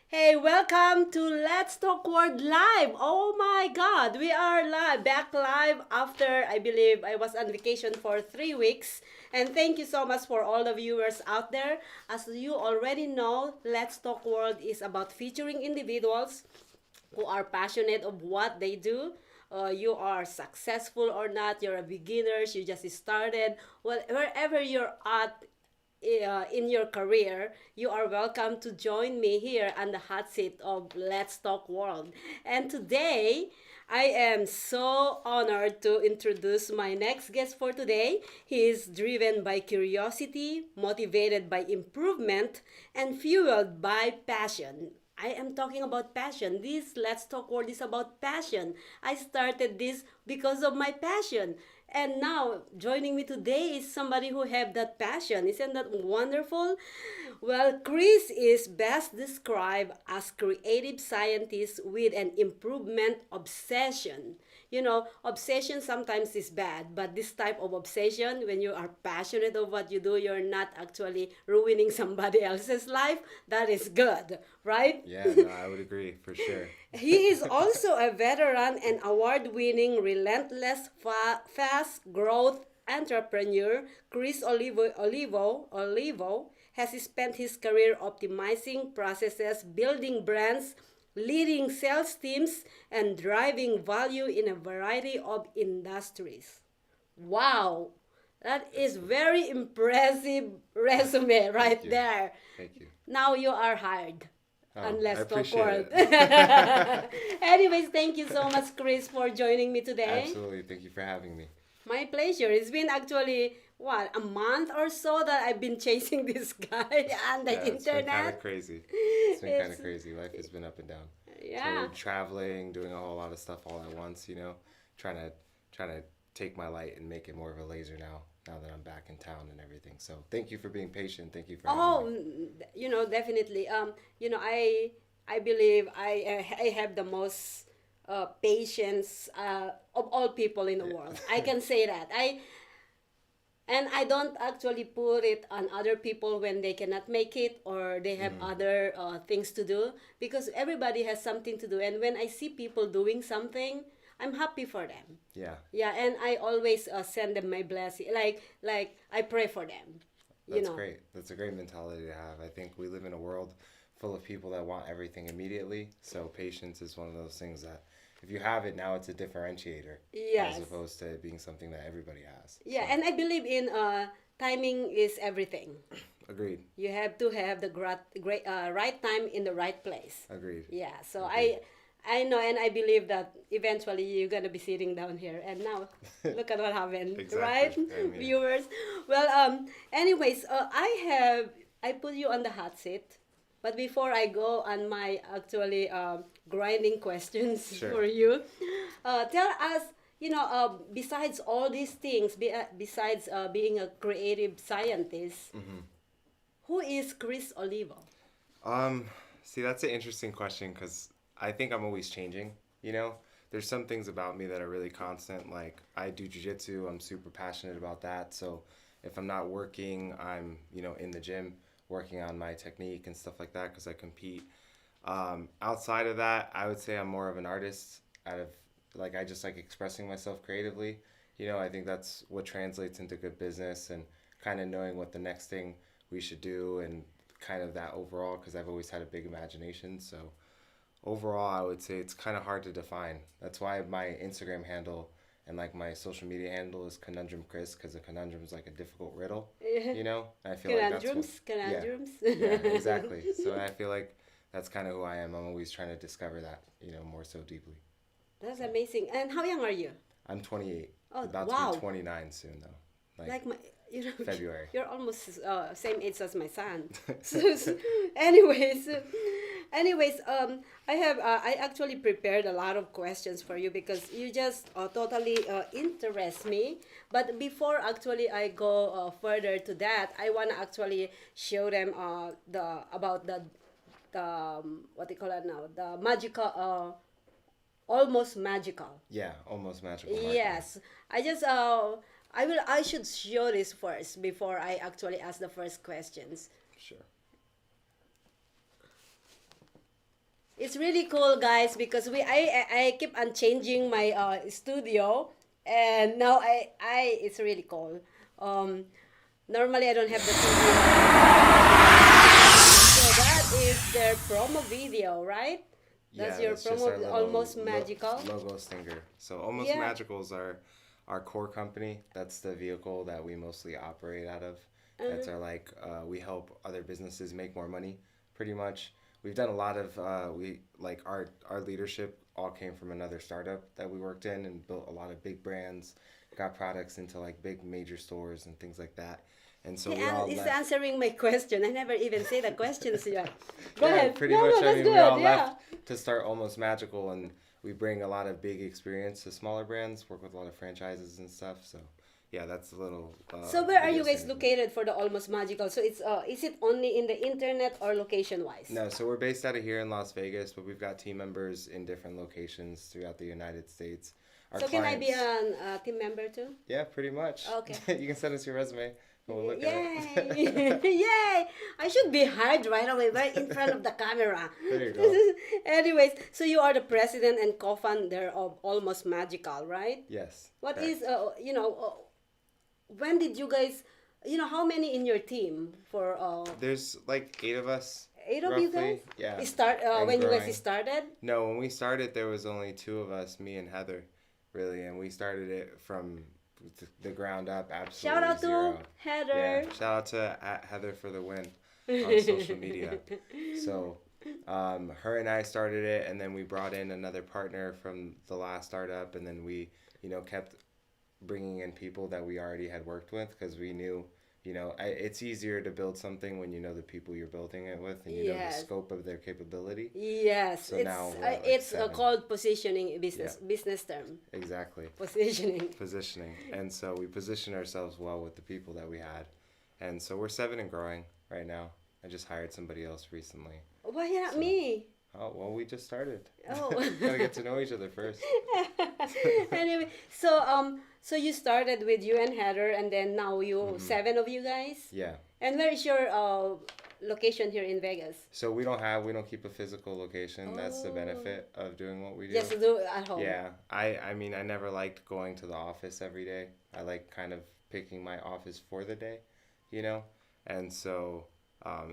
Hey, welcome to Let's Talk World Live. Oh my God, we are live, back live after I believe I was on vacation for 3 weeks. And thank you so much for all the viewers out there. As you already know, Let's Talk World is about featuring individuals who are passionate of what they do. You are successful or not, you're a beginner, you just started, well, wherever you're at in your career, you are welcome to join me here on the hot seat of Let's Talk World. And today, I am so honored to introduce my next guest for today. He is driven by curiosity, motivated by improvement, and fueled by passion. I am talking about passion. This Let's Talk World is about passion. I started this because of my passion. And now joining me today is somebody who have that passion. Isn't that wonderful? Well, Chris is best described as creative scientist with an improvement obsession. Obsession sometimes is bad, but this type of obsession, when you are passionate of what you do, you're not actually ruining somebody else's life. That is good, right? Yeah, no, I would agree for sure. He is also a veteran and award winning, relentless, fast growth entrepreneur. Olivo has spent his career optimizing processes, building brands, leading sales teams, and driving value in a variety of industries. Wow! That is very impressive resume Thank right you. there. Thank you. Now you are hired. Oh, I Unless talk appreciate world. it. Anyways, thank you so much, Chris, for joining me today. Absolutely. Thank you for having me. My pleasure. It's been actually what, a month or so that I've been chasing this guy on the Yeah, it's been kind of internet. crazy. It's been kind It's of crazy. Life has been up and down. So yeah. traveling, doing a whole lot of stuff all at once, trying to trying to take my light and make it more of a laser now. Now that I'm back in town and everything. So thank you for being patient. Thank you for having me. Oh, definitely. I believe I have the most patience of all people in the world. I can say that. I don't actually put it on other people when they cannot make it or they have Mm, other things to do, because everybody has something to do. And when I see people doing something, I'm happy for them. yeah, Yeah, and I always send them my blessing. Like I pray for them. You that's know. great. That's a great mentality to have. I think we live in a world full of people that want everything immediately. So patience is one of those things that if you have it now, it's a differentiator as Yes. opposed to being something that everybody has. So Yeah, and I believe in timing is everything. agreed, You have to have the right time in the right place. agreed, Yeah, so agreed. I know and I believe that eventually you're gonna be sitting down here. And now, look at what happened, Exactly. right, I'm here. viewers? Well, anyways, I put you on the hot seat, but before I go on my actually grinding questions Sure. for you, tell us. Besides all these things, besides being a creative scientist, Hmm. who is Chris Olivo? Um, See, that's an interesting question because I think I'm always changing. You know, there's some things about me that are really constant. Like I do jujitsu, I'm super passionate about that. So if I'm not working, I'm in the gym working on my technique and stuff like that because I compete. Outside of that, I would say I'm more of an artist. Out of like I just like expressing myself creatively. I think that's what translates into good business and kind of knowing what the next thing we should do and kind of that overall because I've always had a big imagination. So overall, I would say it's kind of hard to define. That's why my Instagram handle and like my social media handle is Conundrum Chris because a conundrum is like a difficult riddle. I feel like that's what. Conundrums, Yeah, conundrums. yeah, exactly. So I feel like that's kind of who I am. I'm always trying to discover that, more so deeply. That's So amazing. And how young are you? I'm 28, Oh, about to be wow. 29 soon though, like Like my, you know, February. you're almost same age as my son. anyways, I actually prepared a lot of questions for you because you just totally interest me. But before actually I go further to that, I wanna actually show them the what they call it now, the magical almost magical. Yeah, almost magical marketing. Yes, I just I should show this first before I actually ask the first questions. Sure. It's really cool, guys, because I keep on changing my studio, and now I it's really cool. Um, Normally I don't have the TV. So that is their promo video, right? That's Yeah, your that's just our promo, little almost magical. logo stinger. So Almost Yeah. Magical is our core company. That's the vehicle that we mostly operate out of. That's Uh-huh. our we help other businesses make more money, pretty much. We've done a lot of we like our leadership all came from another startup that we worked in and built a lot of big brands, got products into like big major stores and things like that. And so we all He's left. answering my question. I never even say the questions yet. Go Yeah, ahead. pretty No, much. no, I that's mean, we all good. left Yeah. to start Almost Magical, and we bring a lot of big experience to smaller brands, work with a lot of franchises and stuff. So, yeah, that's a little So where are video you guys synergy. located for the Almost Magical? So it's is it only in the internet or location wise? No, so we're based out of here in Las Vegas, but we've got team members in different locations throughout the United States. Our So can I be clients, a team member too? yeah, pretty much. Okay. You can send us your resume, and we'll look at Yay! it. Yay! I should be hired right away, right in front of the camera. There you go. Anyways, so you are the president and co-founder of Almost Magical, right? Yes. What correct. is when did you guys, how many in your team for There's like 8 of us, eight of you roughly. guys? Yeah. Start And when you growing. guys started? No, when we started, there was only 2 of us, me and Heather, really, and we started it from the ground up, absolutely Shout out to zero. Heather. Yeah, shout out to @Heather for the win on social media. So, her and I started it, and then we brought in another partner from the last startup, and then we, kept bringing in people that we already had worked with because we knew, it's easier to build something when you know the people you're building it with and you know the Yes. scope of their capability. Yes, So now we're at, like, it's 7. called positioning business term. Exactly. Positioning. Positioning. And so we position ourselves well with the people that we had. And so we're 7 and growing right now. I just hired somebody else recently. Why not So- me? Oh, well, we just started. Oh. Gotta get to know each other first. Anyway, so you started with you and Heather, and then now you 7 of you guys. Yeah. And where is your location here in Vegas? So we don't keep a physical location. That's the Oh. benefit of doing what we do. Just to do it at home. Yeah. I mean, I never liked going to the office every day. I like kind of picking my office for the day, you know? And so,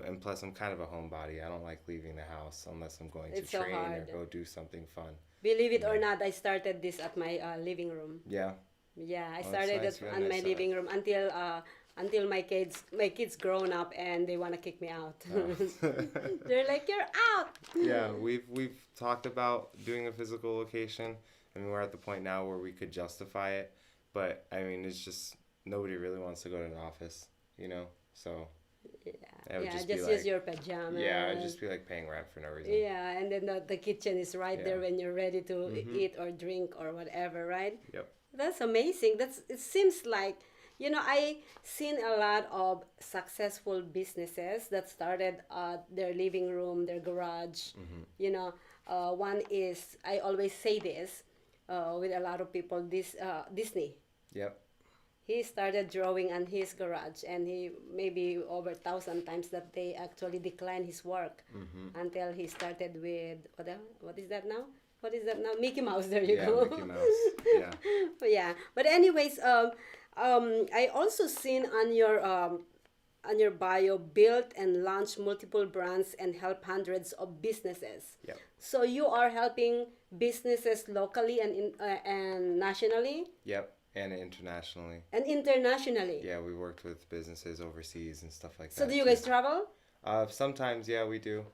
and plus I'm kind of a homebody. I don't like leaving the house unless I'm going It's to so train or hard. go do something fun. Believe it or not, I started this at my living room. Yeah. Yeah, I that's started nice. it You got a on my nice living room until my kids grown up and they want to kick me out. Oh. They're like, "You're out." Yeah, we've talked about doing a physical location. I mean, we're at the point now where we could justify it, but I mean, it's just nobody really wants to go to the office, you know? So, it would Yeah, just just be use like, your pajamas. yeah, it'd just be like paying rent for no reason. Yeah, and then the kitchen is right Yeah. there when you're ready to eat or drink or whatever, right? Yep. That's amazing. It seems like, I seen a lot of successful businesses that started at their living room, their garage. One is, I always say this with a lot of people, Disney. Yep. He started drawing on his garage, and he maybe over 1,000 times that they actually declined his work until he started with what is that now? What is that now? Mickey Mouse. There you Yeah, go. Mickey Mouse. Yeah. Yeah. But anyways, I also seen on your bio, built and launched multiple brands and help hundreds of businesses. Yep. So you are helping businesses locally and nationally Yep. And internationally. and internationally. Yeah, we worked with businesses overseas and stuff like So that. do you too. guys travel? Sometimes, yeah, we do.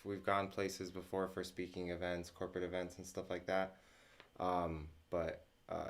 We've gone places before for speaking events, corporate events, and stuff like that. But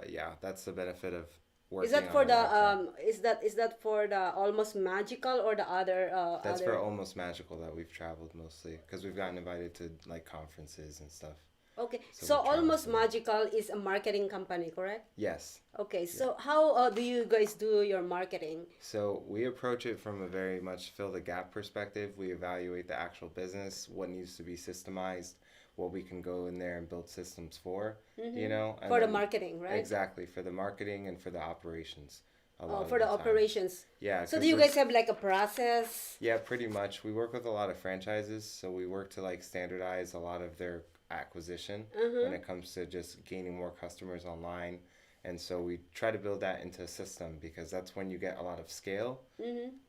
yeah, that's the benefit of working. Is that on for a the laptop. is that for the Almost Magical or the other That's other? for Almost Magical that we've traveled mostly because we've gotten invited to like conferences and stuff. Okay, So so we travel Almost for that. Magical is a marketing company, correct? Yes. Okay, so how do you guys do your marketing? So we approach it from a very much fill the gap perspective. We evaluate the actual business, what needs to be systemized, what we can go in there and build systems for, you know. And For the then- marketing, right? Exactly, for the marketing and for the operations. a lot of for the time. operations. Yeah. So 'cause do you there's- guys have like a process? Yeah, pretty much. We work with a lot of franchises, so we work to like standardize a lot of their acquisition when it comes to just gaining more customers online. And so we try to build that into a system because that's when you get a lot of scale.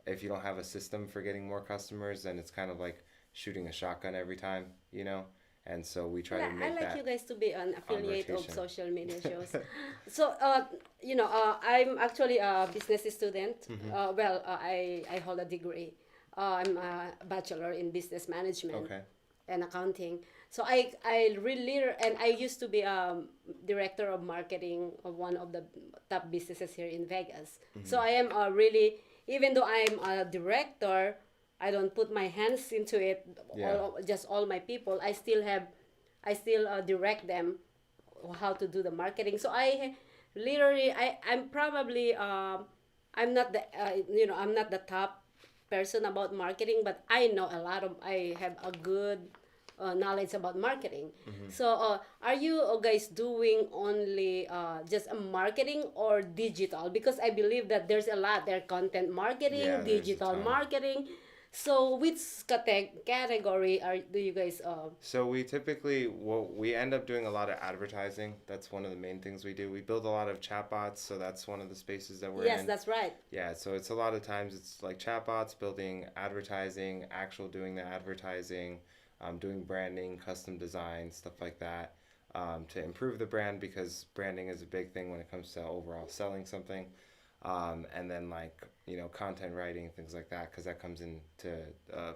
If you don't have a system for getting more customers, then it's kind of like shooting a shotgun every time, you know? And so we try to I make like that you guys to be an affiliate of rotation. social media shows. So, I'm actually a business student. I hold a degree. I'm a bachelor in business management Okay. and accounting. So I really, and I used to be director of marketing of one of the top businesses here in Vegas. So I am really, even though I'm a director, I don't put my hands into it. Yeah. Just all my people. I still direct them how to do the marketing. So I literally, I'm probably I'm not the I'm not the top person about marketing, but I have a good knowledge about marketing. So are you guys doing only just a marketing or digital? Because I believe that there's a lot there: content marketing, Yeah, there's a digital ton. marketing. So which category do you guys So we typically, well, we end up doing a lot of advertising. That's one of the main things we do. We build a lot of chatbots, so that's one of the spaces that we're Yes, in. that's right. Yeah, so it's a lot of times it's like chatbots, building advertising, doing the advertising, doing branding, custom design, stuff like that, to improve the brand because branding is a big thing when it comes to overall selling something. And then like, content writing, things like that, because that comes into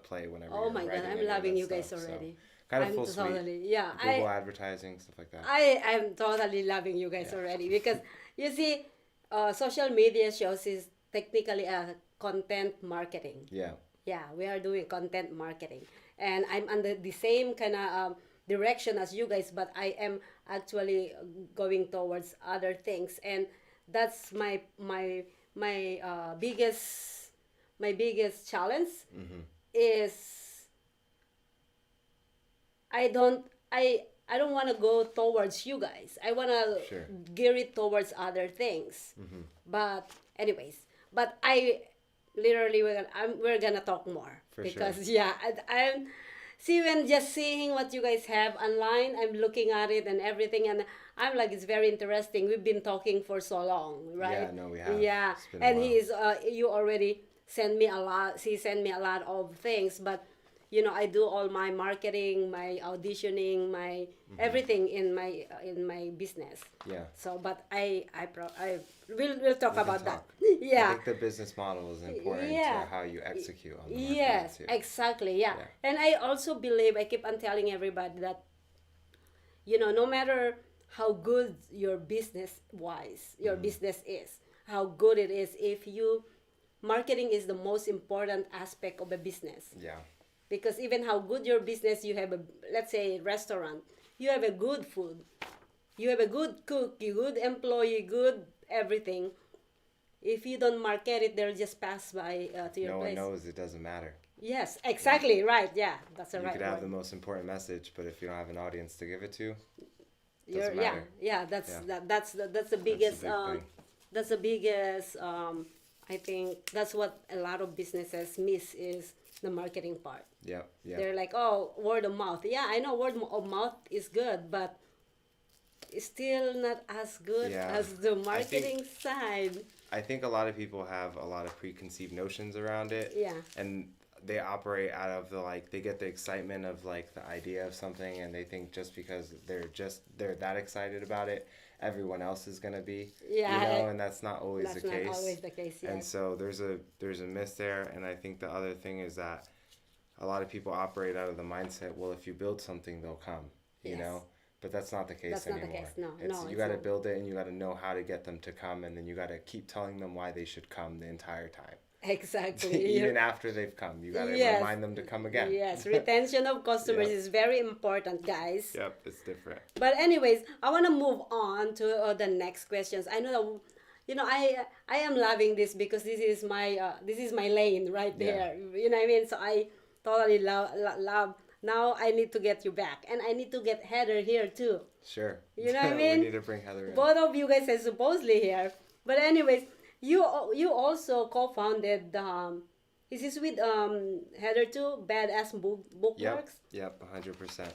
play whenever Oh you're my God, writing I'm any of loving that you guys stuff. So already. kind of I'm full suite. totally, yeah. Google advertising, stuff like that. I'm totally loving you guys Yeah. already because you see, social media shows is technically a content marketing. Yeah. Yeah, we are doing content marketing, and I'm under the same kind of direction as you guys, but I am actually going towards other things, and that's my biggest challenge is I don't I don't want to go towards you guys. I want to Sure. gear it towards other things. But anyways, but I literally we're gonna talk more For because sure. yeah, I'm see when just seeing what you guys have online, I'm looking at it and everything, and I'm like it's very interesting. We've been talking for so long, right? Yeah, no, we have. Yeah, It's been a and while. he's you already sent me a lot. He sent me a lot of things, but I do all my marketing, my auditioning, my everything in my business. Yeah. So, but we'll talk We can about that. talk. I Yeah. think the business model is important Yeah. to how you execute on the marketing Yes, too. exactly. Yeah. Yeah. And I also believe I keep on telling everybody that no matter how good your business is, how good it is, if you marketing is the most important aspect of a business. Yeah. Because even how good your business, you have let's say restaurant, you have a good food, you have a good cook, you good employee, good everything. If you don't market it, they'll just pass by to your No place. one knows, it doesn't matter. Yes, exactly, right. Yeah, that's the You right could have the word. most important message, but if you don't have an audience to give it to, You're, doesn't yeah, matter. yeah. That's Yeah. that's the biggest. big thing. That's the biggest. I think that's what a lot of businesses miss is the marketing part. Yeah, yeah. They're like, oh, word of mouth. Yeah, I know word of mouth is good, but it's still not as good Yeah. as the marketing side. I think a lot of people have a lot of preconceived notions around it. Yeah. And they operate out of they get the excitement of like the idea of something, and they think just because they're that excited about it, everyone else is gonna be. Yeah. And that's not always That's the not case. always the case. Yes. And so there's a miss there, and I think the other thing is that a lot of people operate out of the mindset, well, if you build something, they'll come, Yes. But that's not the case That's not the anymore. case. No, It's, no, you it's got to not. build it, and you got to know how to get them to come, and then you got to keep telling them why they should come the entire time. Exactly. Even after they've come, you got to Yes. remind them to come again. Yes, retention of customers Yeah. is very important, guys. Yep, it's different. But anyways, I want to move on to the next questions. I know that, I am loving this because this is my lane right Yeah. there. You know what I mean? So I totally love. Now I need to get you back, and I need to get Heather here too. Sure. You know what I mean? We need to bring Heather in. Both of you guys are supposedly here. But anyways, you also co-founded is this with Heather too, Badass Yep. Bookmarks? Yep. 100%.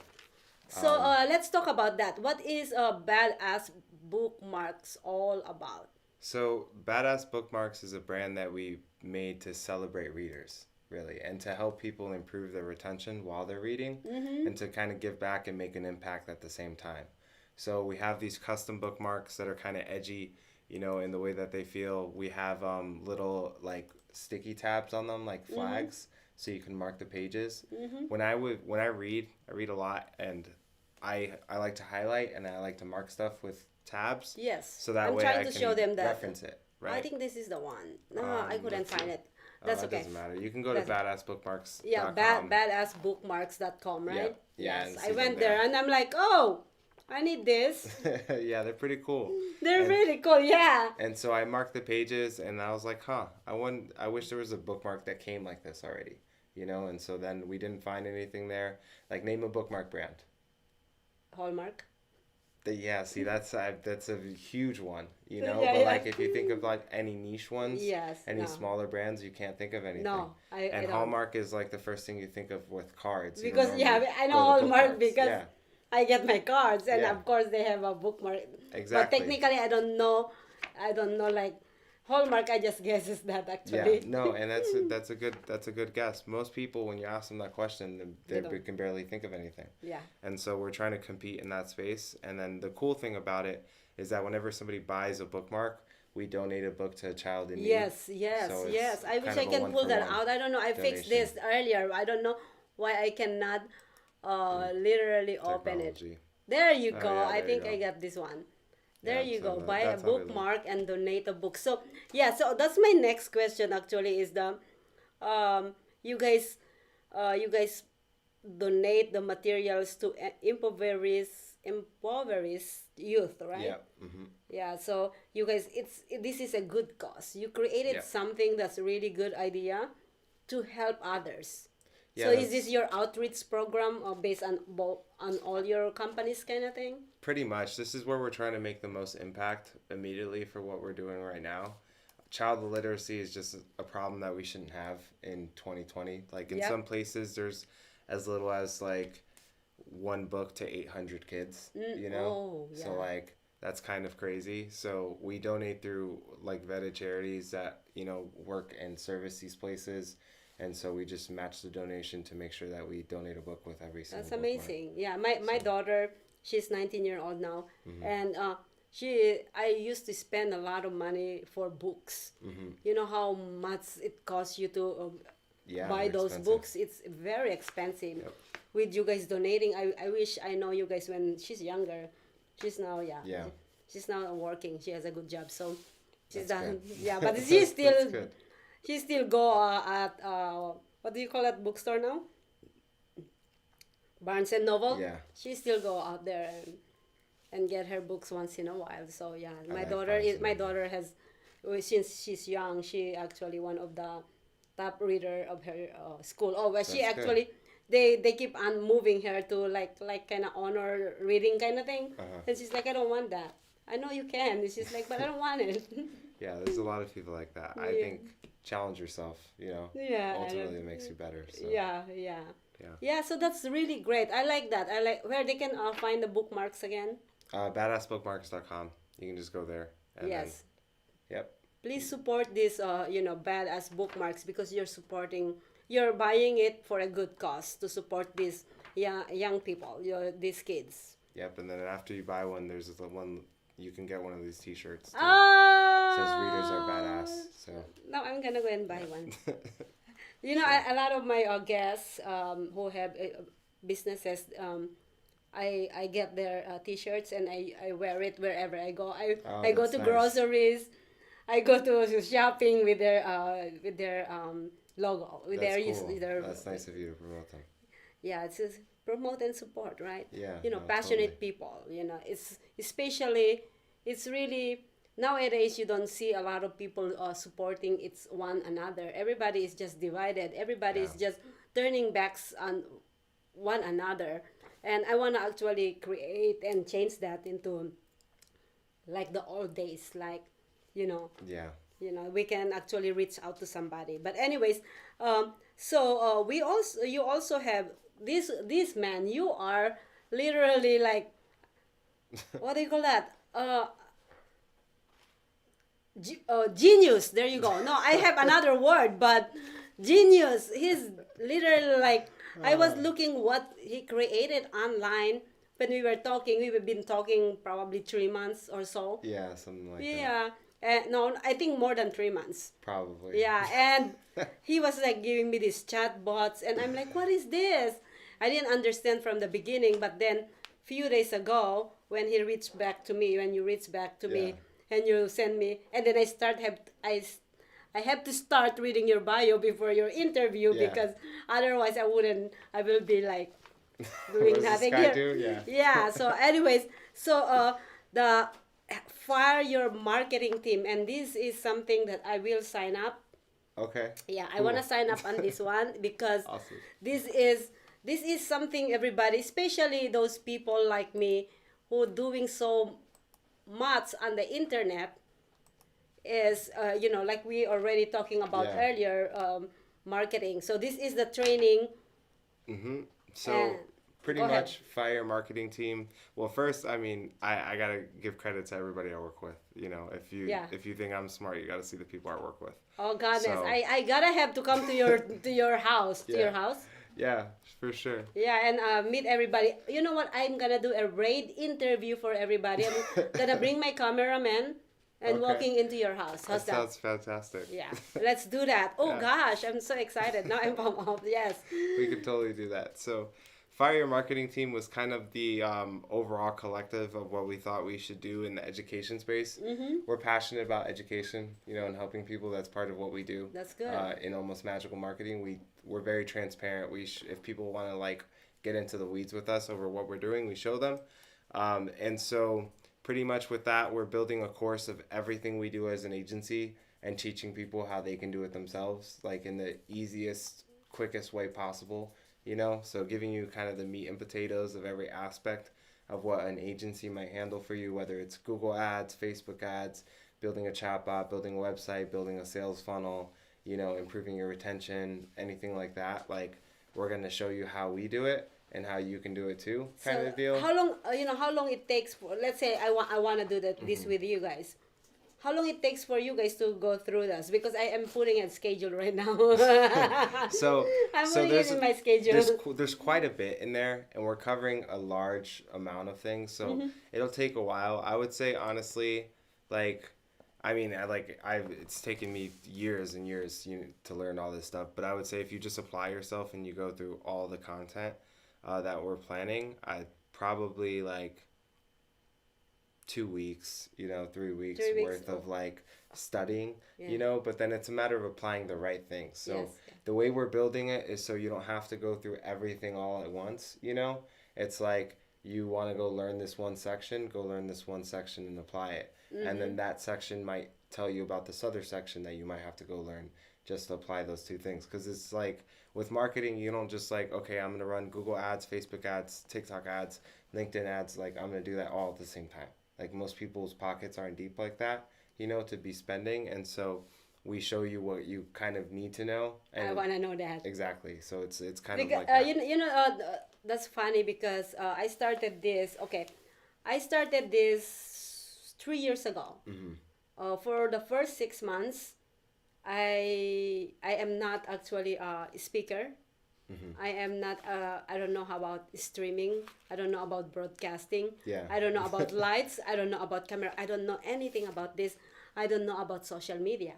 So let's talk about that. What is Badass Bookmarks all about? So, Badass Bookmarks is a brand that we made to celebrate readers, really, and to help people improve their retention while they're reading, and to kind of give back and make an impact at the same time. So, we have these custom bookmarks that are kind of edgy, in the way that they feel. We have little like sticky tabs on them, like flags, so you can mark the pages. When I read a lot, and I like to highlight and I like to mark stuff with tabs. Yes. So that I'm way trying I to can show them that. reference it, I right? think this is the one. No, I couldn't let's see. find it. That's That okay. doesn't matter. You can go to That's- badassbookmarks.com. Yeah, badassbookmarks.com, right? Yep. Yeah, and Yes. see I them went there. there and I'm like, oh, I need this. Yeah, they're pretty cool. They're And- really cool, yeah. And so I marked the pages, and I was like, I wish there was a bookmark that came like this already, And so then we didn't find anything there. Like, name a bookmark brand. Hallmark. Yeah, see, that's a huge one, Yeah, But yeah. like, if you think of like any niche ones, Yes. any No. smaller brands, you can't think of anything. No, I And don't. Hallmark is like the first thing you think of with cards. You Because, don't yeah, normally I know go to Hallmark bookmarks. because Yeah, I get my cards and Yeah. of course they have a bookmark. But exactly. technically I don't know like Hallmark, I just guesses that Yeah, actually. no, and that's a good guess. Most people, when you ask them that question, They they don't. can barely think of anything. Yeah. And so we're trying to compete in that space. And then the cool thing about it is that whenever somebody buys a bookmark, we donate a book to a child in need. Yes, yes, So it's yes. I wish kind I of a can pull that one-for-one out. I don't know. I fixed donation. this earlier. I don't know why I cannot literally open it. Technology. There you Oh, go. yeah, I there you think go. I got this one. There Yeah, you so go. Buy a that's how they look. bookmark and donate a book. So yeah, so that's my next question actually is the you guys donate the materials to impoverished youth, right? Yeah. Mm-hmm. Yeah, so you guys, this is a good cause. You created Yeah. something that's a really good idea to help others. Yeah, So is that's- this your outreach program based on all your companies kind of thing? Pretty much. This is where we're trying to make the most impact immediately for what we're doing right now. Child literacy is just a problem that we shouldn't have in 2020. Like, in Yep. some places, there's as little as like one book to 800 kids, Oh, So yeah. like, that's kind of crazy. So we donate through like vetted charities that, work and service these places. And so we just match the donation to make sure that we donate a book with every single That's bookmark. amazing. Yeah, my daughter, she's 19-year-old now, Mm-hmm. and I used to spend a lot of money for books. Mm-hmm. You know how much it costs you to Yeah, buy they're those expensive. books? It's very expensive. Yep. With you guys donating, I wish I know you guys when she's younger. She's now Yeah. She's now working. She has a good job, so she's That's done. good. Yeah, but she That's still good. she still go at what do you call that bookstore now? Barnes and Noble. Yeah. She still go out there and get her books once in a while. So yeah, my like daughter Barnes is and my Noble. daughter has since she's young, she actually one of the top reader of her school. Oh, but she That's good. actually they keep on moving her to like kind of honor reading kind of thing, Uh-huh. and she's like, I don't want that. I know you can. And she's like, but I don't want it. Yeah, there's a lot of people like that. I Yeah. think challenge yourself, Yeah, I ultimately don't- it makes you better. So. Yeah. Yeah. Yeah, so that's really great. I like that. I like where they can find the bookmarks again. Badassbookmarks.com. You can just go there. And Yes. Then, yep. Please support this badass bookmarks because you're buying it for a good cause to support these young people, these kids. Yep. And then after you buy one, there's the one you can get one of these T-shirts. Too. Ah, Says readers are badass. So. Now I'm gonna go and buy one. A lot of my guests who have businesses, I get their T-shirts and I wear it wherever I go. Oh, I go that's to nice. groceries. I go to shopping with their logo with That's their cool. their That's nice of you to promote them. yeah, it's just promote and support, right? Yeah. no, Passionate totally. people. It's especially it's really nowadays you don't see a lot of people supporting one another. Everybody is just divided. Everybody is Yeah. just turning backs on one another, and I want to actually create and change that into like the old days, like Yeah. we can actually reach out to somebody. But anyways, you also have this man. You are literally like, what do you call that? Genius. There you go. No, I have another word, but genius. He's literally like, I was looking what he created online when we were talking. We've been talking probably 3 months or so. Yeah, something like that. Yeah. No, I think more than 3 months. Probably. Yeah, and he was like giving me these chat bots, and I'm like, what is this? I didn't understand from the beginning, but then few days ago when he reached back to me, when you reached back to me, and you send me, and then I have to start reading your bio before your interview because otherwise I will be like doing What does nothing this guy here. do? Yeah. Yeah. So, anyways, the fire your marketing team, and this is something that I will sign up. Okay. Yeah, I Cool. want to sign up on this one because Awesome. this is something everybody, especially those people like me who doing so much on the internet, is like we already talking about earlier, marketing. So this is the training. Mm-hmm. So And pretty go ahead. much fire marketing team. Well, first, I mean, I gotta give credit to everybody I work with. If you think I'm smart, you gotta see the people I work with. Oh goodness, So- I gotta have to come to your house, to your Yeah. house. Yeah, for sure. Yeah, and meet everybody. You know what? I'm gonna do a raid interview for everybody. I'm gonna bring my cameraman and Okay. walking into your house. That How's that? sounds fantastic. Yeah, let's do that. Oh Yeah. gosh, I'm so excited. Now I'm pumped up. Yes. We could totally do that. So, Fire Your Marketing Team was kind of the overall collective of what we thought we should do in the education space. Mm-hmm. We're passionate about education, and helping people. That's part of what we do. That's good. In Almost Magical Marketing, we're very transparent. If people want to like get into the weeds with us over what we're doing, we show them. And so pretty much with that, we're building a course of everything we do as an agency and teaching people how they can do it themselves, like in the easiest, quickest way possible. So giving you kind of the meat and potatoes of every aspect of what an agency might handle for you, whether it's Google ads, Facebook ads, building a chatbot, building a website, building a sales funnel, improving your retention, anything like that. Like, we're going to show you how we do it and how you can do it too, kind of deal. How long it takes for, let's say I want to do this with you guys. How long it takes for you guys to go through this? Because I am putting a schedule right now. So I'm putting it in my schedule. there's quite a bit in there, and we're covering a large amount of things. So it'll take a while. I would say honestly, like, I mean, it's taken me years and years to learn all this stuff. But I would say if you just apply yourself and you go through all the content that we're planning, I'd probably like 2 weeks, 3 weeks, 3 weeks. worth of like studying, Yeah. but then it's a matter of applying the right things. So Yes. the way we're building it is so you don't have to go through everything all at once, It's like you want to go learn this one section, go learn this one section and apply it. And then that section might tell you about this other section that you might have to go learn just to apply those two things. Because it's like with marketing, you don't just like, okay, I'm going to run Google ads, Facebook ads, TikTok ads, LinkedIn ads. Like, I'm going to do that all at the same time. Like, most people's pockets aren't deep like that, to be spending. And so we show you what you kind of need to know. And I want to know that. exactly. So it's kind Because, of like that. that's funny because I started this 3 years ago. For the first 6 months, I am not actually a speaker. I am not, I don't know how about streaming. I don't know about broadcasting. Yeah. I don't know about lights. I don't know about camera. I don't know anything about this. I don't know about social media.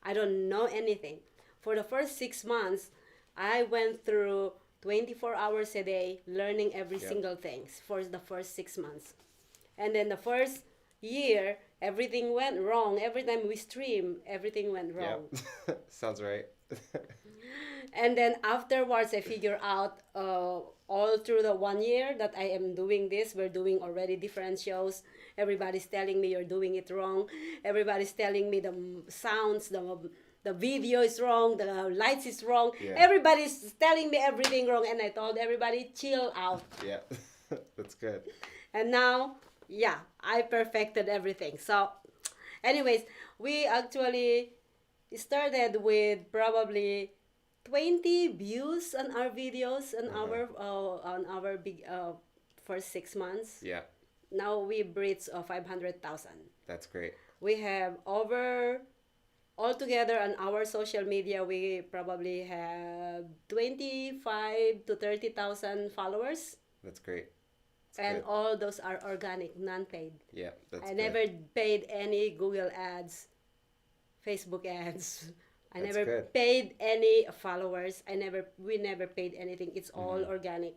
I don't know anything. For the first 6 months, I went through 24 hours a day learning every single thing for the first 6 months. And then the first year, everything went wrong. Every time we stream, everything went wrong. Yeah. Sounds right. And then afterwards, I figure out all through the 1 year that I am doing this. We're doing already different shows. Everybody's telling me you're doing it wrong. Everybody's telling me the sounds, the video is wrong, the lights is wrong. Yeah. Everybody's telling me everything wrong. And I told everybody, chill out. Yeah. That's good. And now, I perfected everything. So, Anyways, we actually started with probably 20 views on our videos on our big first 6 months. Yeah, Now we reached 500,000. that's great. We have over altogether on our social media we probably have 25 to 30,000 followers, That's great. That's and good. all those are organic, non-paid. Yeah, that's I good. never paid any Google ads, Facebook ads. I That's never good. paid any followers. We never paid anything. It's all Mm-hmm. organic.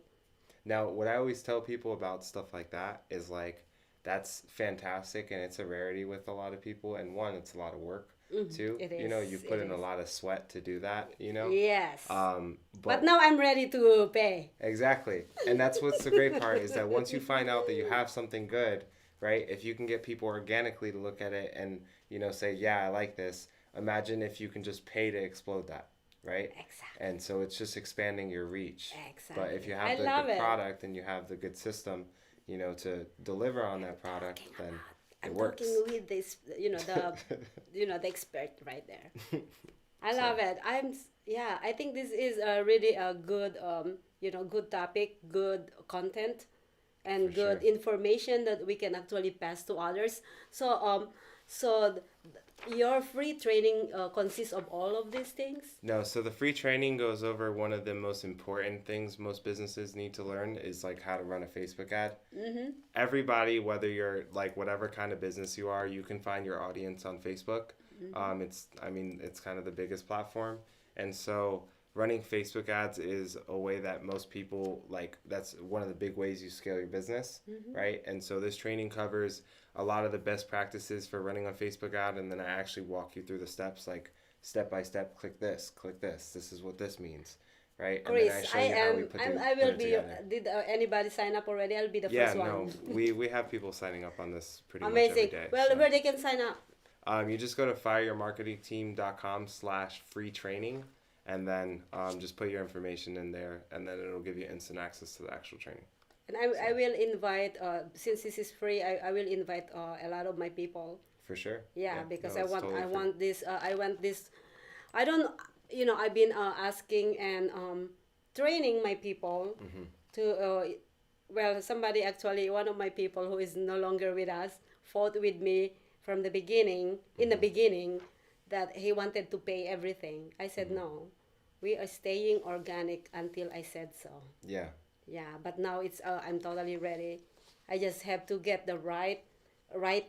Now, what I always tell people about stuff like that is like, that's fantastic and it's a rarity with a lot of people. And one, it's a lot of work too. It You know, you is. put It in a is. lot of sweat to do that, you know? Yes. But But now I'm ready to pay. exactly. And that's what's the great part is that once you find out that you have something good, right? If you can get people organically to look at it and, you know, say, yeah, I like this. Imagine if you can just pay to explode that, right? Exactly. And so it's just expanding your reach. But if Exactly. you I have the love good it. product and you have the good system, you know, to deliver on that product, then it I'm works. talking with this, the expert right there. I So, love it. Yeah, I think this is a really a good, good topic, good content, and for good sure. information that we can actually pass to others. So your free training consists of all of these things. No, so the free training goes over one of the most important things most businesses need to learn is like how to run a Facebook ad. Mm-hmm. Everybody, whether you're like whatever kind of business you are, you can find your audience on Facebook. It's kind of the biggest platform. And so running Facebook ads is a way that most people like, that's one of the big ways you scale your business, right? And so this training covers a lot of the best practices for running on Facebook ad. And then I actually walk you through the steps, like step by step, click this, this is what this means. Right, and then I Chris, show you how we put I put will it be. together. Did anybody sign up already? I'll be the Yeah, first one. no, we have people signing up on this pretty much every Amazing. day. Well, So. where they can sign up? You just go to fireyourmarketingteam.com/free training, and then just put your information in there, and then it'll give you instant access to the actual training. And I will invite, since this is free, I will invite a lot of my people. For sure. Yeah, because no, I it's want totally I free. want this I want this. I don't, I've been asking and training my people to somebody actually, one of my people who is no longer with us, fought with me from the beginning, in the beginning, that he wanted to pay everything. I said no, we are staying organic until I said so. Yeah. Yeah, but now it's I'm totally ready. I just have to get the right right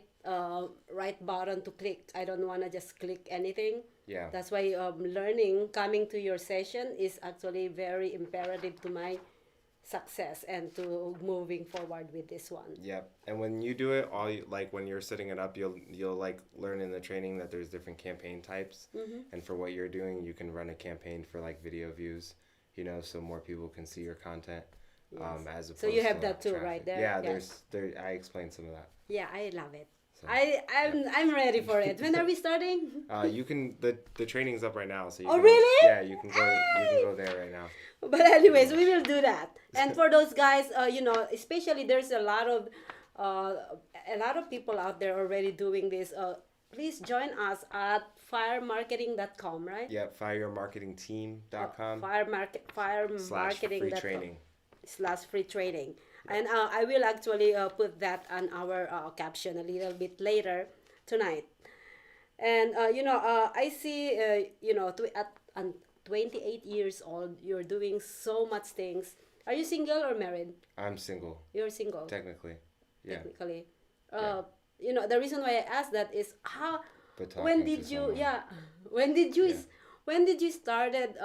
button to click. I don't want to just click anything. Yeah. That's why learning, coming to your session is actually very imperative to my success and to moving forward with this one. Yep. And when you do it, like when you're setting it up, you'll like learn in the training that there's different campaign types, and for what you're doing, you can run a campaign for like video views, so more people can see your content. Yes. As opposed So you have to that too, traffic. right there? Yeah, Yeah. I explained some of that. Yeah, I love it. So, I'm ready for it. When are we starting? you can the training's up right now, so you Oh, can, really? Yeah, you can go there right now. But anyways, we will do that. And for those guys, especially there's a lot of people out there already doing this. Please join us at firemarketing.com, right? Yep, fireyourmarketingteam.com Firemarketing.com /free training. /free training. And I will actually put that on our caption a little bit later tonight. And I see at 28 years old, you're doing so much things. Are you single or married? I'm single, You're single, technically. Yeah. technically. Yeah. The reason why I asked that is But when talking to did you someone. yeah when did you Yeah. when did you started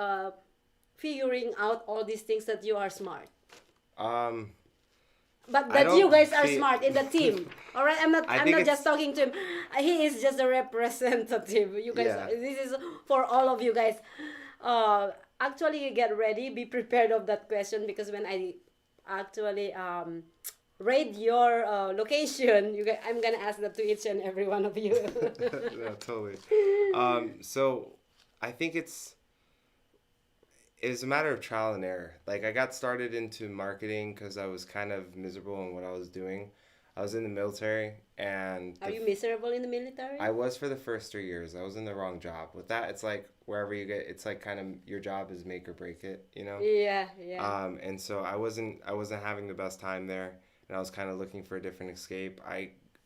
figuring out all these things that you are smart? Um, But I that you don't guys are feel- smart in the team. All right, I'm I not think just it's- talking to him. He is just a representative. You guys, Yeah. this is for all of you guys. Actually, get ready, be prepared of that question, because when I actually rate your location, I'm gonna ask that to each and every one of you. no, totally. So I think it's a matter of trial and error. Like I got started into marketing because I was kind of miserable in what I was doing. I was in the military, and Are you miserable in the military? I was for the first 3 years. I was in the wrong job. With that, it's like wherever you get, it's like kind of your job is make or break it, you know. Yeah, yeah. And so I wasn't having the best time there, and I was kind of looking for a different escape. I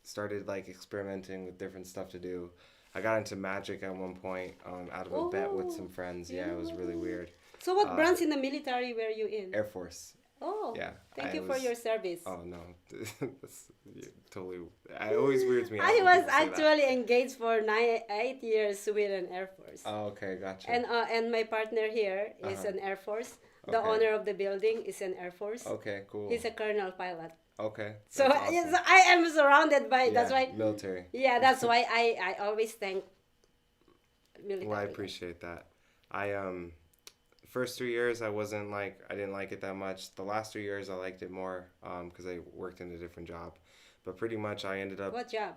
started like experimenting with different stuff to do. I got into magic at one point, out of a bet with some Oh, friends. Yeah, it was really yeah. weird. So what Uh, branch in the military were you in? Air Force. Oh, Yeah, thank I you for was. your service. Oh no, that's yeah, totally. I always weirds me out I when was people say that. actually engaged for 8 years with an Air Force. Oh, okay, gotcha. And my partner here is Uh-huh. an Air Force. The Okay. owner of the building is an Air Force. Okay, cool. He's a colonel pilot. Okay, So, that's yes, awesome. I am surrounded by. That's Yeah, why. military. Yeah, that's why I always thank military. Well, I appreciate that. I first 3 years I didn't like it that much. The last 3 years I liked it more because I worked in a different job, but pretty much I ended up What job?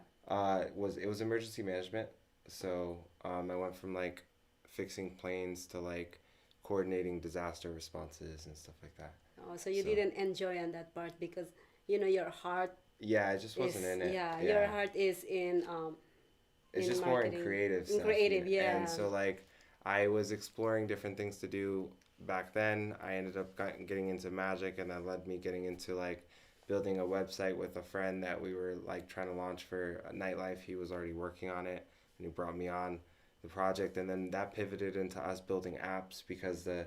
it was emergency management. So I went from like fixing planes to like coordinating disaster responses and stuff like that. Oh, so you So didn't enjoy on that part because your heart yeah, I just is wasn't in it. your Yeah. heart is It's in just more in marketing, creative in stuff. creative. Yeah. And so like I was exploring different things to do back then. I ended up getting into magic, and that led me getting into like building a website with a friend that we were like trying to launch for nightlife. He was already working on it, and he brought me on the project, and then that pivoted into us building apps because the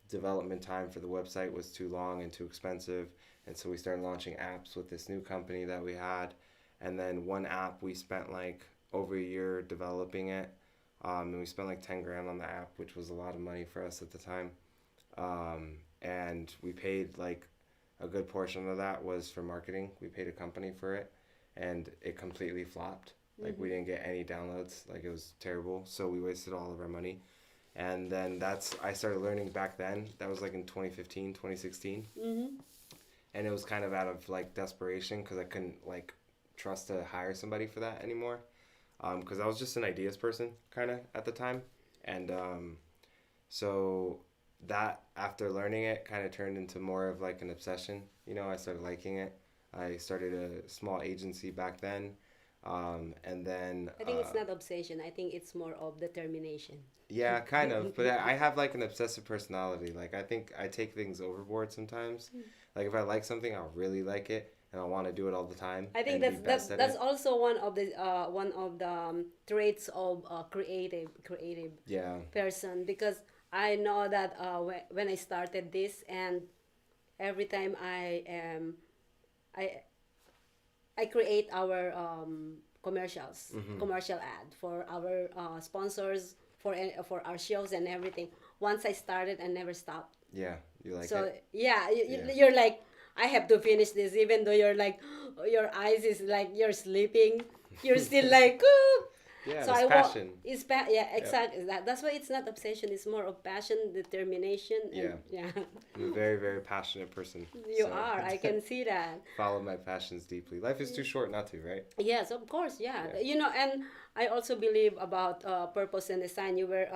development time for the website was too long and too expensive. And so we started launching apps with this new company that we had. And then one app, we spent like over a year developing it. And we spent like 10 grand on the app, which was a lot of money for us at the time. And we paid like a good portion of that was for marketing. We paid a company for it, and it completely flopped. Like we didn't get any downloads. Like it was terrible. So we wasted all of our money. And then I started learning back then. That was like in 2015, 2016. Mm-hmm. And it was kind of out of like desperation because I couldn't like trust to hire somebody for that anymore. Because I was just an ideas person kind of at the time. And so that after learning it kind of turned into more of like an obsession. I started liking it. I started a small agency back then. And then I think it's not obsession. I think it's more of determination. yeah, kind of. But I have like an obsessive personality. Like I think I take things overboard sometimes. Like if I like something, I'll really like it, and I want to do it all the time. I think and be that's best at that's it. also one of the traits of creative Yeah. person, because I know that when I started this, and every time I I create our commercial ad for our sponsors, for our shows and everything. Once I started, I never stopped. Yeah. You like So it? yeah, Yeah. you're like, I have to finish this, even though you're like, your eyes is like you're sleeping. You're still like, "Ooh." Yeah. So It's I want passion. yeah, Yep. exactly that's why it's not obsession. It's more of passion, determination, and Yeah. yeah. I'm a very, very passionate person. You So are. I can see that. follow my passions deeply. Life is too short not to, right? Yes, of course, yeah. Yeah. And I also believe about purpose and design. You were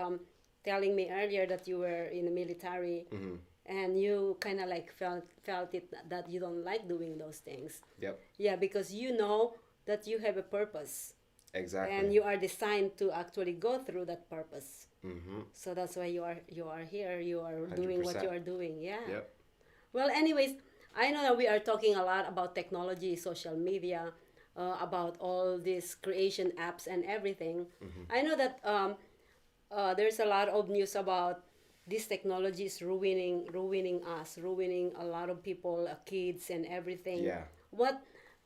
telling me earlier that you were in the military, Mm-hmm. and you kind of like felt it that you don't like doing those things. Yep. Yeah, because you know that you have a purpose, Exactly. and you are designed to actually go through that purpose. Mm-hmm. So that's why you are here. You are doing what you 100%. are doing. Yeah. Yep. Well, anyways, I know that we are talking a lot about technology, social media, about all these creation apps and everything. I know that there's a lot of news about this technology is ruining us, ruining a lot of people, kids, and everything. Yeah.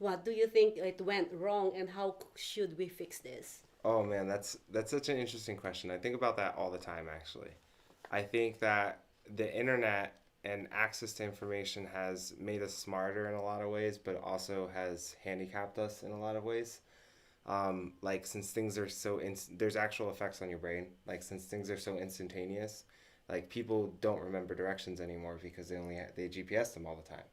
What do you think it went wrong, and how should we fix this? Oh man, that's such an interesting question. I think about that all the time actually. I think that the internet and access to information has made us smarter in a lot of ways, but also has handicapped us in a lot of ways. Like since things are so there's actual effects on your brain. Like since things are so instantaneous, like people don't remember directions anymore because they GPS them all the time.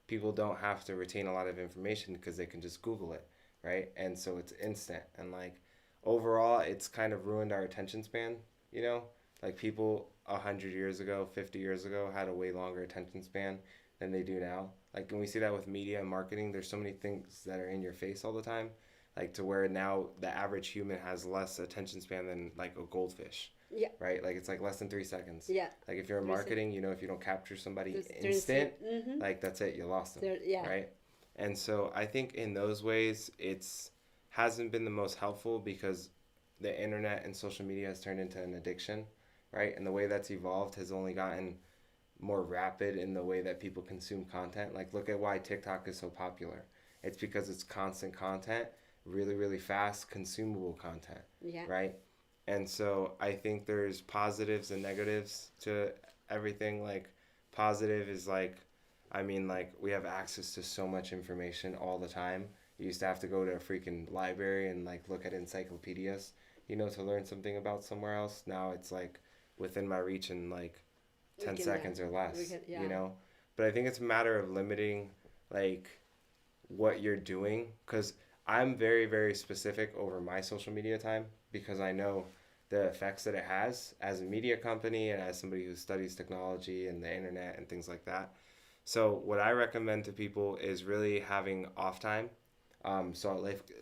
People don't have to retain a lot of information because they can just Google it, right? And so it's instant. And like overall, it's kind of ruined our attention span. Like people 100 years ago, 50 years ago had a way longer attention span than they do now. Like, when we see that with media and marketing, there's so many things that are in your face all the time, like to where now the average human has less attention span than like a goldfish. Yeah. Right? Like, it's like less than 3 seconds. Yeah. Like, if you're in marketing, you know, if you don't capture somebody Just instant, Mm-hmm. like, that's it, you lost them. Yeah. Right? And so I think in those ways, it's hasn't been the most helpful because the internet and social media has turned into an addiction, right? And the way that's evolved has only gotten more rapid in the way that people consume content. Like, look at why TikTok is so popular. It's because it's constant content, really, really fast, consumable content, Yeah. right? And so I think there's positives and negatives to everything. Like, positive is like, I mean, like, we have access to so much information all the time. You used to have to go to a freaking library and like look at encyclopedias, you know, to learn something about somewhere else. Now it's like within my reach in like 10 seconds or less, you know? But I think it's a matter of limiting like what you're doing, because I'm very, very specific over my social media time because I know the effects that it has as a media company and as somebody who studies technology and the internet and things like that. So what I recommend to people is really having off time. So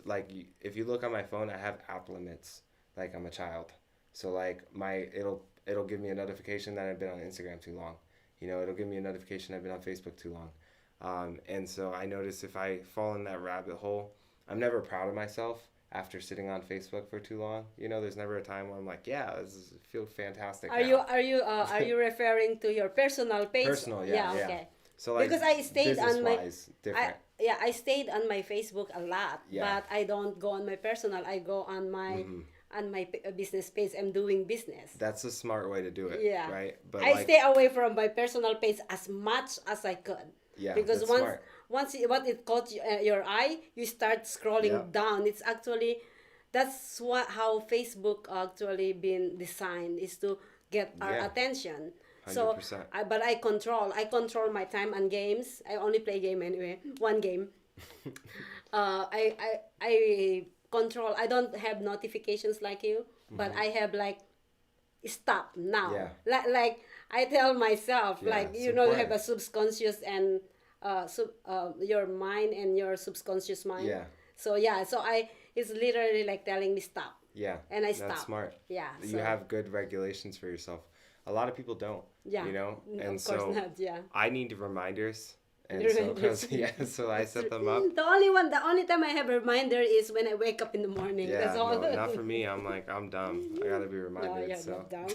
like if you look on my phone, I have app limits. Like, I'm a child, so like it'll give me a notification that I've been on Instagram too long. You know, it'll give me a notification I've been on Facebook too long. And so I notice if I fall in that rabbit hole, I'm never proud of myself after sitting on Facebook for too long. You know, there's never a time where I'm like, yeah, feels fantastic. Are you referring to your personal page? Personal, yeah. Okay. So like, because I stayed on my different. I stayed on my Facebook a lot, but I don't go on my personal. I go on my on my business page. I'm doing business. That's a smart way to do it. Yeah. Right. But I stay away from my personal page as much as I could. Yeah. Because that's once smart. what it caught your eye, you start scrolling down. It's actually that's how Facebook actually been designed, is to get our attention. 100%. So I control my time and games. I only play game anyway, one game. I control. I don't have notifications like you, but I have like stop now. Yeah. Like I tell myself, like, you know, you have a subconscious and your mind and your subconscious mind. Yeah. So it's literally like telling me stop. Yeah. And I stop. That's smart. Yeah. You have good regulations for yourself. A lot of people don't. Yeah. You know, and of course so not, yeah. I need reminders. And Reminders. so I set them up. The only time I have a reminder is when I wake up in the morning. Yeah, That's all. no, not for me. I'm like, I'm dumb. I gotta be reminded. Yeah, so. not dumb.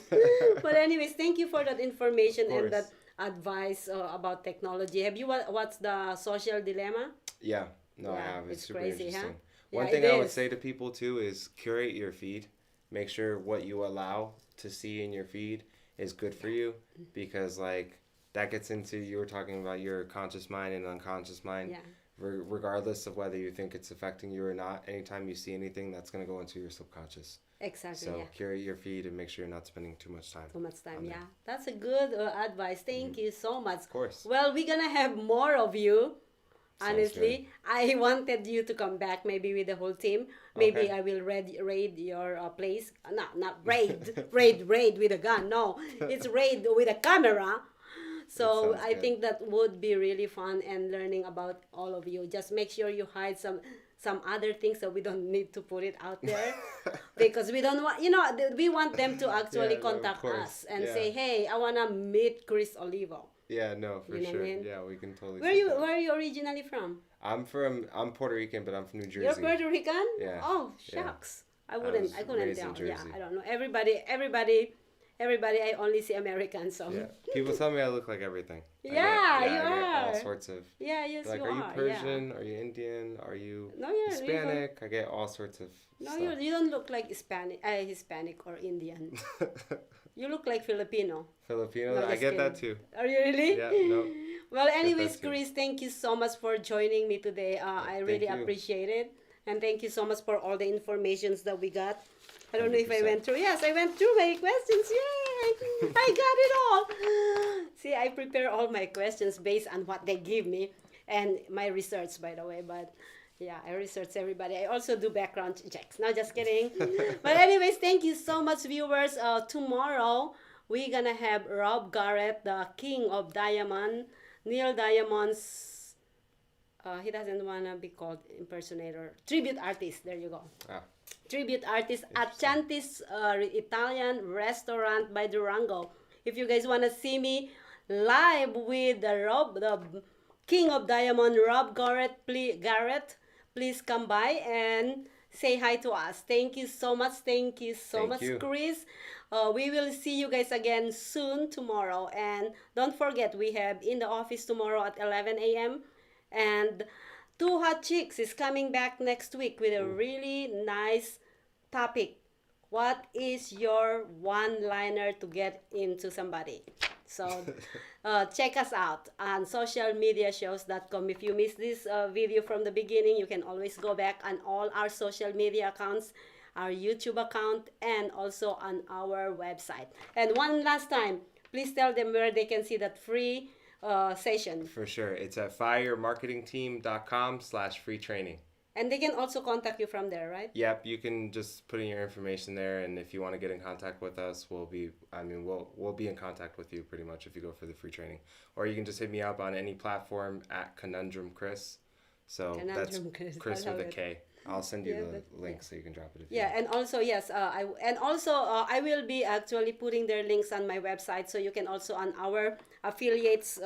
But anyways, thank you for that information and that advice about technology. Have you watched the Social Dilemma? Yeah, no, I Yeah, have. It's super crazy, interesting. huh? One Yeah, thing it I would is. say to people too is curate your feed. Make sure what you allow to see in your feed is good for you, because like that gets into, you were talking about your conscious mind and unconscious mind. Yeah. Regardless of whether you think it's affecting you or not, anytime you see anything, that's going to go into your subconscious. Exactly. So Yeah. curate your feed and make sure you're not spending too much time. Too much time. on there. Yeah, that's a good advice. Thank you so much. Of course. Well, we're gonna have more of you. Sounds Honestly, I wanted you to come back, maybe with the whole team. Maybe Okay. I will raid your place. No, not raid, raid with a gun. No, it's raid with a camera. So sounds I good. think that would be really fun and learning about all of you. Just make sure you hide some other things, so we don't need to put it out there, because we don't want, we want them to actually Yeah, no, of contact course. us and Yeah. say, hey, I wanna meet Kris Olivo. Yeah, no, for You know what I sure. mean? Yeah, we can totally. Where set you that. where are you originally from? I'm Puerto Rican, but I'm from New Jersey. You're Puerto Rican? Yeah. Oh, Yeah. shucks. I was couldn't raised tell. in Yeah, Jersey. I don't know. Everybody, I only see Americans, so. Yeah. People tell me I look like everything. Yeah, I you get all are. sorts of. Yeah, yes, Like, you are you are. Persian? Are you Indian? Are you No, you're Hispanic? I get all sorts of No, stuff. you don't look like Hispanic or Indian. You look like Filipino. Filipino? No, I just get that kidding. too. Are you really? Yeah, no. Well, anyways, too. Kris, thank you so much for joining me today. I really you. appreciate it. And thank you so much for all the informations that we got. I don't know if I 100%. went through. Yes, I went through my questions. Yay! I got it all. See, I prepare all my questions based on what they give me and my research, by the way. But yeah, I research everybody. I also do background checks. No, just kidding. But anyways, thank you so much, viewers. Tomorrow, we're going to have Rob Garrett, the king of diamond, Neil Diamond's, he doesn't want to be called impersonator, tribute artist. There you go. Ah, Tribute artist at Scientist Italian Restaurant by Durango. If you guys want to see me live with the King of Diamond, Rob Garrett, please come by and say hi to us. Thank you so much. Thank you so Thank much, you. Chris. We will see you guys again soon tomorrow. And don't forget, we have In the Office tomorrow at 11 a.m. And Two Hot Chicks is coming back next week with a really nice topic. What is your one-liner to get into somebody? So check us out on socialmediashows.com. If you missed this video from the beginning, you can always go back on all our social media accounts, our YouTube account, and also on our website. And one last time, please tell them where they can see that free session. for sure. It's at fireyourmarketingteam.com/free training. And they can also contact you from there, right? Yep, you can just put in your information there, and if you want to get in contact with us, we'll be in contact with you pretty much if you go for the free training. Or you can just hit me up on any platform at Conundrum Chris. So Conundrum that's Chris, Chris I with a love it. K. I'll send you Yeah, the but- link so you can drop it. If Yeah, and also yes, I will be actually putting their links on my website, so you can also on our affiliates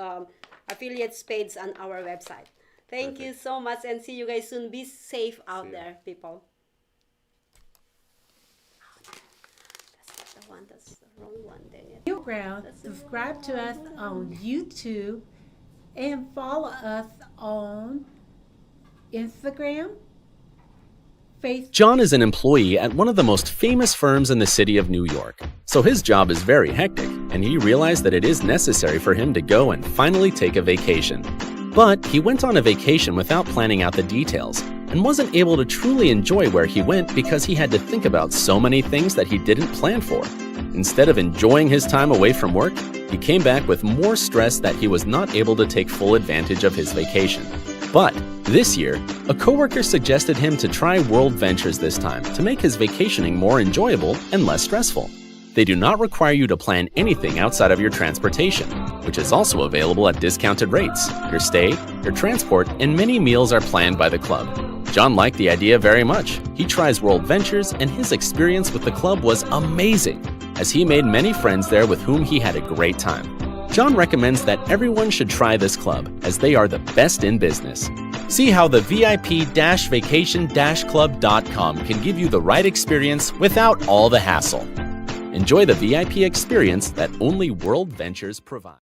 page on our website. Thank you so much, and see you guys soon. Be safe out See ya. there, people. That's not the one. That's the wrong one. Dang it. Background, subscribe to us on YouTube and follow us on Instagram, Facebook. John is an employee at one of the most famous firms in the city of New York, so his job is very hectic, and he realized that it is necessary for him to go and finally take a vacation. But he went on a vacation without planning out the details, and wasn't able to truly enjoy where he went because he had to think about so many things that he didn't plan for. Instead of enjoying his time away from work, he came back with more stress that he was not able to take full advantage of his vacation. But this year, a coworker suggested him to try World Ventures this time to make his vacationing more enjoyable and less stressful. They do not require you to plan anything outside of your transportation, which is also available at discounted rates. Your stay, your transport, and many meals are planned by the club. John liked the idea very much. He tries World Ventures, and his experience with the club was amazing, as he made many friends there with whom he had a great time. John recommends that everyone should try this club, as they are the best in business. See how the VIP-vacation-club.com can give you the right experience without all the hassle. Enjoy the VIP experience that only World Ventures provides.